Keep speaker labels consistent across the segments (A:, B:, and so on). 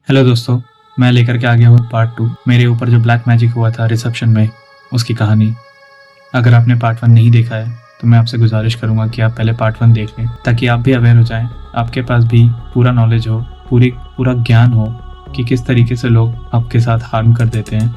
A: Hello दोस्तों, मैं लेकर के आ गया हूँ पार्ट 2 मेरे ऊपर जो ब्लैक मैजिक हुआ था रिसेप्शन में, उसकी कहानी। अगर आपने पार्ट 1 नहीं देखा है तो मैं आपसे गुजारिश करूँगा कि आप पहले पार्ट 1 देख लें ताकि आप भी अवेयर हो जाएं, आपके पास भी पूरा नॉलेज हो, पूरा ज्ञान हो कि किस तरीके से लोग आपके साथ हार्म कर देते हैं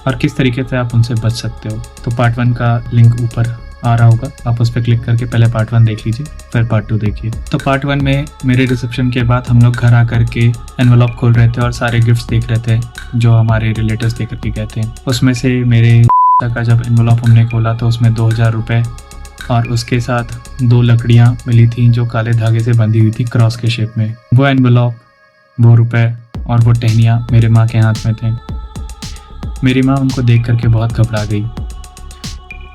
A: और किस तरीके से आप उनसे बच सकते हो। तो पार्ट 1 का लिंक ऊपर आ रहा होगा, आप उस पर क्लिक करके पहले पार्ट 1 देख लीजिए, फिर पार्ट 2 देखिए। तो पार्ट 1 में मेरे रिसेप्शन के बाद हम लोग घर आकर के एनवलप खोल रहे थे और सारे गिफ्ट्स देख रहे थे जो हमारे रिलेटिव्स देकर के गए थे। उसमें से मेरे का जब एनवलप हमने खोला तो उसमें 2000 रुपये और उसके साथ 2 लकड़ियाँ मिली थी जो काले धागे से बंधी हुई थी क्रॉस के शेप में। वो एनवलप, वो रुपए और वो टहनियाँ मेरे माँ के हाथ में थे। मेरी माँ उनको देख करके बहुत घबरा गई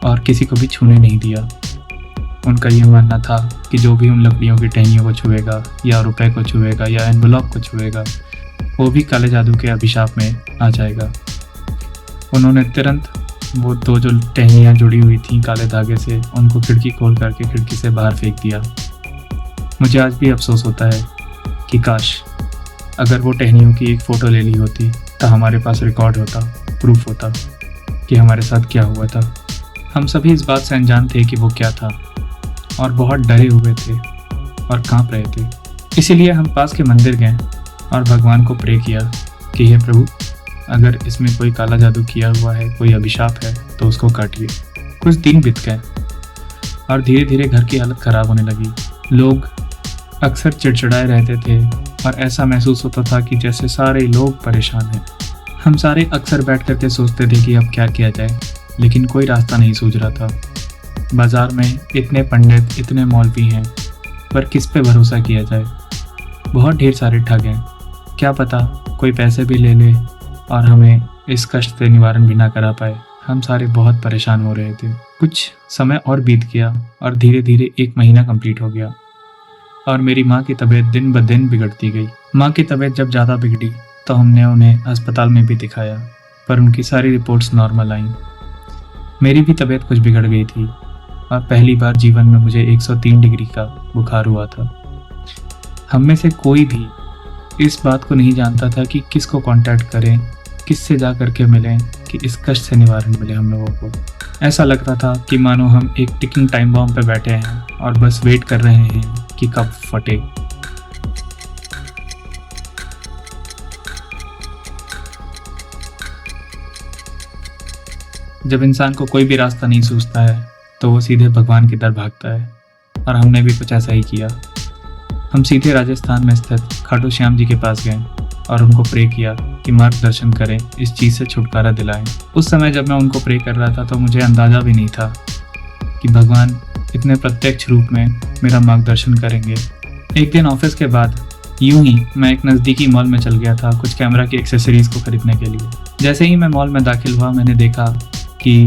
A: और किसी को भी छूने नहीं दिया। उनका ये मानना था कि जो भी उन लकड़ियों की टहनियों को छुएगा या रुपए को छुएगा या एनवलप को छुएगा वो भी काले जादू के अभिशाप में आ जाएगा। उन्होंने तुरंत वो 2 जो टहनियाँ जुड़ी हुई थी काले धागे से उनको खिड़की खोल करके खिड़की से बाहर फेंक दिया। मुझे आज भी अफसोस होता है कि काश अगर वो टहनियों की एक फ़ोटो ले ली होती तो हमारे पास रिकॉर्ड होता, प्रूफ होता कि हमारे साथ क्या हुआ था। हम सभी इस बात से अनजान थे कि वो क्या था और बहुत डरे हुए थे और कांप रहे थे। इसीलिए हम पास के मंदिर गए और भगवान को प्रे किया कि हे प्रभु, अगर इसमें कोई काला जादू किया हुआ है, कोई अभिशाप है तो उसको काटिए। कुछ दिन बीत गए और धीरे धीरे घर की हालत ख़राब होने लगी। लोग अक्सर चिड़चिड़ाए रहते थे और ऐसा महसूस होता था कि जैसे सारे लोग परेशान हैं। हम सारे अक्सर बैठ करके सोचते थे कि अब क्या किया जाए, लेकिन कोई रास्ता नहीं सूझ रहा था। बाज़ार में इतने पंडित, इतने मौलवी हैं, पर किस पे भरोसा किया जाए। बहुत ढेर सारे ठग हैं, क्या पता कोई पैसे भी ले ले और हमें इस कष्ट से निवारण भी ना करा पाए। हम सारे बहुत परेशान हो रहे थे। कुछ समय और बीत गया और धीरे धीरे 1 महीना कंप्लीट हो गया और मेरी माँ की तबीयत दिन ब दिन बिगड़ती गई। माँ की तबीयत जब ज़्यादा बिगड़ी तो हमने उन्हें अस्पताल में भी दिखाया, पर उनकी सारी रिपोर्ट्स नॉर्मल आईं। मेरी भी तबीयत कुछ बिगड़ गई थी और पहली बार जीवन में मुझे 103 डिग्री का बुखार हुआ था। हम में से कोई भी इस बात को नहीं जानता था कि किसको कांटेक्ट करें, किससे जा कर के मिलें कि इस कष्ट से निवारण मिले हम लोगों को। ऐसा लग रहा था कि मानो हम एक टिकिंग टाइम बॉम्ब पे बैठे हैं और बस वेट कर रहे हैं कि कब फटे। जब इंसान को कोई भी रास्ता नहीं सूझता है तो वो सीधे भगवान की तरफ भागता है और हमने भी कुछ ऐसा ही किया। हम सीधे राजस्थान में स्थित खाटू श्याम जी के पास गए और उनको प्रे किया कि मार्गदर्शन करें, इस चीज़ से छुटकारा दिलाएं। उस समय जब मैं उनको प्रे कर रहा था तो मुझे अंदाज़ा भी नहीं था कि भगवान इतने प्रत्यक्ष रूप में मेरा मार्गदर्शन करेंगे। एक दिन ऑफिस के बाद यूं ही मैं एक नज़दीकी मॉल में चल गया था कुछ कैमरा की एक्सेसरीज़ को खरीदने के लिए। जैसे ही मैं मॉल में दाखिल हुआ मैंने देखा कि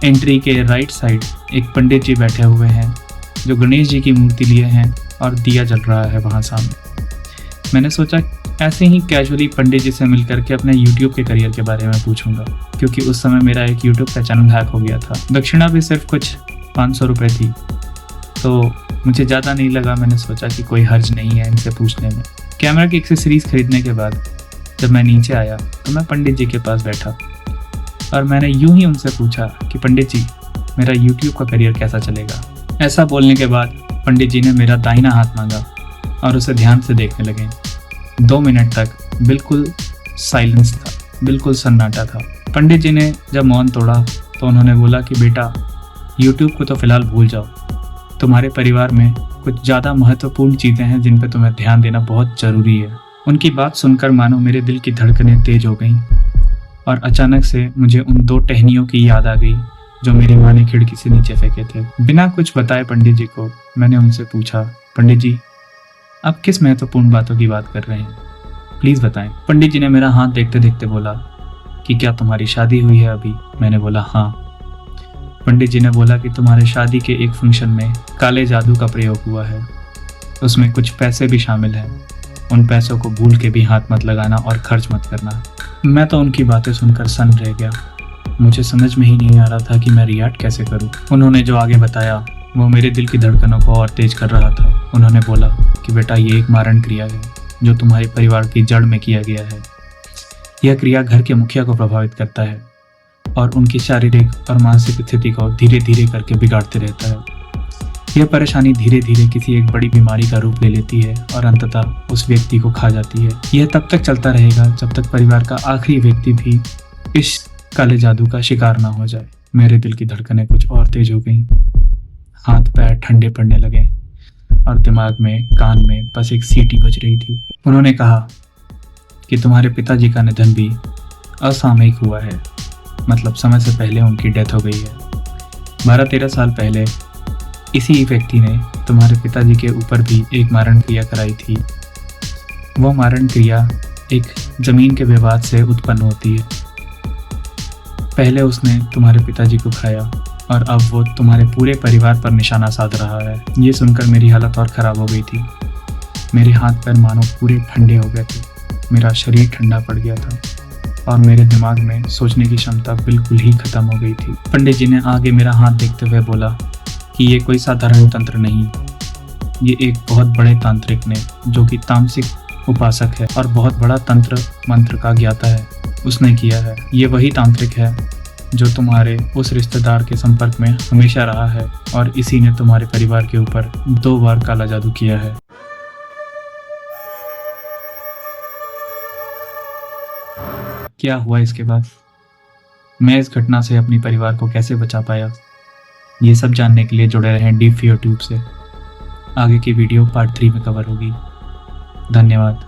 A: एंट्री के राइट साइड एक पंडित जी बैठे हुए हैं जो गणेश जी की मूर्ति लिए हैं और दिया जल रहा है वहाँ सामने। मैंने सोचा ऐसे ही कैजुअली पंडित जी से मिल करके अपने यूट्यूब के करियर के बारे में पूछूंगा, क्योंकि उस समय मेरा एक यूट्यूब का चैनल हैक हो गया था। दक्षिणा भी सिर्फ कुछ 500 रुपये थी, तो मुझे ज़्यादा नहीं लगा। मैंने सोचा कि कोई हर्ज नहीं है इनसे पूछने में। कैमरा की एक्सेसरीज़ खरीदने के बाद जब मैं नीचे आया तो मैं पंडित जी के पास बैठा और मैंने यूं ही उनसे पूछा कि पंडित जी, मेरा यूट्यूब का करियर कैसा चलेगा। ऐसा बोलने के बाद पंडित जी ने मेरा दाहिना हाथ मांगा और उसे ध्यान से देखने लगे। 2 मिनट तक बिल्कुल साइलेंस था, बिल्कुल सन्नाटा था। पंडित जी ने जब मौन तोड़ा तो उन्होंने बोला कि बेटा, यूट्यूब को तो फिलहाल भूल जाओ, तुम्हारे परिवार में कुछ ज़्यादा महत्वपूर्ण चीज़ें हैं जिन पर तुम्हें ध्यान देना बहुत ज़रूरी है। उनकी बात सुनकर मानो मेरे दिल की धड़कनें तेज हो गईं और अचानक से मुझे उन 2 टहनियों की याद आ गई जो मेरी माँ ने खिड़की से नीचे फेंके थे। बिना कुछ बताए पंडित जी को मैंने उनसे पूछा, पंडित जी, आप किस महत्वपूर्ण बातों की बात कर रहे हैं, प्लीज़ बताएं। पंडित जी ने मेरा हाथ देखते देखते बोला कि क्या तुम्हारी शादी हुई है अभी? मैंने बोला हाँ। पंडित जी ने बोला कि तुम्हारे शादी के एक फंक्शन में काले जादू का प्रयोग हुआ है, उसमें कुछ पैसे भी शामिल हैं, उन पैसों को भूल के भी हाथ मत लगाना और खर्च मत करना। मैं तो उनकी बातें सुनकर सन्न रह गया। मुझे समझ में ही नहीं आ रहा था कि मैं रिएक्ट कैसे करूं। उन्होंने जो आगे बताया वो मेरे दिल की धड़कनों को और तेज कर रहा था। उन्होंने बोला कि बेटा, ये एक मारण क्रिया है, जो तुम्हारे परिवार की जड़ में किया गया है। यह क्रिया घर के मुखिया को प्रभावित करता है और उनकी शारीरिक और मानसिक स्थिति को धीरे धीरे करके बिगाड़ते रहता है। यह परेशानी धीरे धीरे किसी एक बड़ी बीमारी का रूप ले लेती है और अंततः उस व्यक्ति को खा जाती है। यह तब तक चलता रहेगा जब तक परिवार का आखिरी व्यक्ति भी इस काले जादू का शिकार ना हो जाए। मेरे दिल की धड़कनें कुछ और तेज हो गईं, हाथ पैर ठंडे पड़ने लगे और दिमाग में कान में बस एक सीटी बज रही थी। उन्होंने कहा कि तुम्हारे पिताजी का निधन भी असामयिक हुआ है, मतलब समय से पहले उनकी डेथ हो गई है। 12-13 साल पहले इसी व्यक्ति ने तुम्हारे पिताजी के ऊपर भी एक मारण क्रिया कराई थी। वह मारण क्रिया एक जमीन के विवाद से उत्पन्न होती है। पहले उसने तुम्हारे पिताजी को खाया और अब वो तुम्हारे पूरे परिवार पर निशाना साध रहा है। ये सुनकर मेरी हालत और ख़राब हो गई थी। मेरे हाथ पैर मानो पूरे ठंडे हो गए थे, मेरा शरीर ठंडा पड़ गया था और मेरे दिमाग में सोचने की क्षमता बिल्कुल ही खत्म हो गई थी। पंडित जी ने आगे मेरा हाथ देखते हुए बोला कि ये कोई साधारण तंत्र नहीं, ये एक बहुत बड़े तांत्रिक ने, जो कि तामसिक उपासक है और बहुत बड़ा तंत्र मंत्र का ज्ञाता है, उसने किया है। ये वही तांत्रिक है जो तुम्हारे उस रिश्तेदार के संपर्क में हमेशा रहा है और इसी ने तुम्हारे परिवार के ऊपर 2 बार काला जादू किया है। क्या हुआ इसके बाद? मैं इस घटना से अपने परिवार को कैसे बचा पाया? ये सब जानने के लिए जुड़े रहें डीप फियर ट्यूब से। आगे की वीडियो पार्ट 3 में कवर होगी। धन्यवाद।